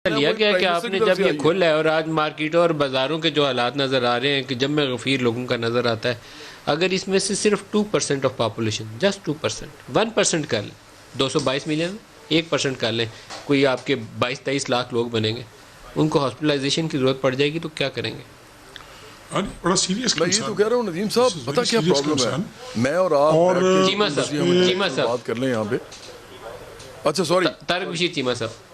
لیا گیا کہ آپ نے جب یہ کھلا ہے اور آج مارکیٹوں اور بازاروں کے جو حالات نظر آ رہے ہیں کہ جب میں غفیر لوگوں کا نظر آتا ہے، اگر اس میں سے صرف 2% آف پاپولیشن، جسٹ 2%، 1% کر لیں، 222 ملین 1% کر لیں، کوئی آپ کے 22-23 لاکھ لوگ بنیں گے، ان کو ہاسپٹلائزیشن کی ضرورت پڑ جائے گی تو کیا کریں گے؟ بڑا سیریس میں یہ تو کہہ رہا ہوں ندیم صاحب، پتہ کیا پرابلم ہے، میں اور آپ چیمہ صاحب بات کر لیں یہاں پہ. اچھا سوری طارق بشیر چیمہ صاحب.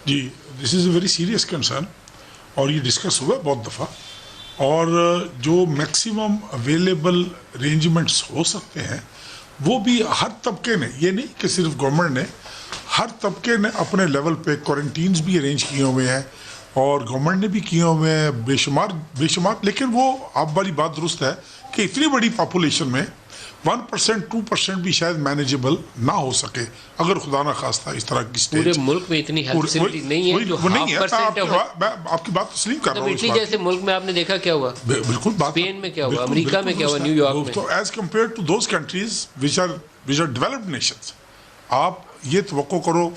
جی دس از اے ویری سیریس کنسرن، اور یہ ڈسکس ہوا بہت دفعہ، اور جو میکسیمم اویلیبل ارینجمنٹس ہو سکتے ہیں وہ بھی ہر طبقے نے، یہ نہیں کہ صرف گورنمنٹ نے، ہر طبقے نے اپنے لیول پہ کوارنٹینز بھی ارینج کیے ہوئے ہیں اور گورنمنٹ نے بھی کیے ہوئے ہیں بے شمار. لیکن وہ آپ والی بات درست ہے کہ اتنی بڑی پاپولیشن میں 1% 2% بھی شاید مینیجبل نہ ہو سکے اگر خدا نہ خواستہ اس طرح کی سٹیج. پورے ملک میں اتنی ہیلتھ فیسلٹی نہیں ہے جو وہ نہیں ہے. 1% میں آپ کی بات تسلیم کر رہا ہوں. اٹلی جیسے ملک میں آپ نے دیکھا کیا ہوا، بالکل بات اسپین میں کیا ہوا، امریکہ میں کیا ہوا، نیو یارک میں. تو as compared to those countries which are developed nations, آپ یہ توقع کرو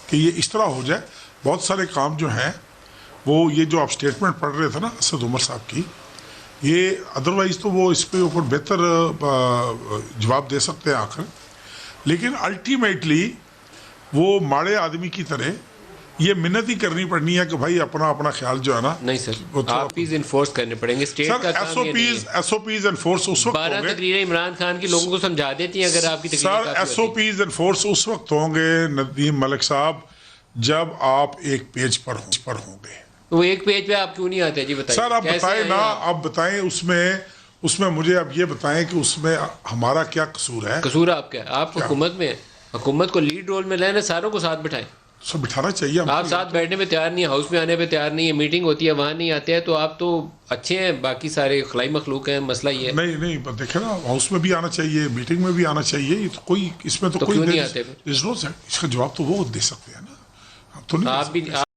کہ یہ اس طرح ہو جائے. بہت سارے کام جو ہیں وہ یہ جو آپ اسٹیٹمنٹ پڑھ رہے تھے نا اسد عمر صاحب کی، یہ ادروائز تو وہ اس پہ اوپر بہتر جواب دے سکتے ہیں آخر، لیکن الٹیمیٹلی وہ ماڑے آدمی کی طرح یہ منت ہی کرنی پڑنی ہے کہ بھائی اپنا خیال جو ہے نا. نہیں سر، آپ پیز انفورس کرنے پڑیں گے. اسٹیٹ کا کام یہ نہیں ہے. ایس او پیز انفورس اس وقت 12 تقریریں عمران خان کی لوگوں کو سمجھا دیتی ہیں اگر آپ کی تقریر. سر ایس او پیز انفورس اس وقت ہوں گے ندیم ملک صاحب جب آپ ایک پیج پر ہوں گے. وہ ایک پیج پہ آپ کیوں نہیں آتے جی؟ بتائیں سر آپ بتائیں نا، آپ بتائیں اس میں مجھے اب یہ بتائیں کہ اس میں ہمارا کیا قصور ہے. قصور آپ کیا؟ آپ حکومت میں ہیں، حکومت کو لیڈ رول میں لینا، ساروں کو ساتھ بٹھائیں. سر بٹھانا چاہیے. آپ ساتھ بیٹھنے پہ تیار نہیں ہیں، ہاؤس میں آنے پہ تیار نہیں ہے، میٹنگ ہوتی ہے وہاں نہیں آتے ہیں، تو آپ تو اچھے ہیں، باقی سارے خلائی مخلوق ہیں. مسئلہ یہ ہے نہیں دیکھیں نا، ہاؤس میں بھی آنا چاہیے، میٹنگ میں بھی آنا چاہیے. یہ تو کوئی اس میں تو کوئی نہیں آتے. اس کا جواب تو وہ دے سکتے ہیں نا. تو آپ بھی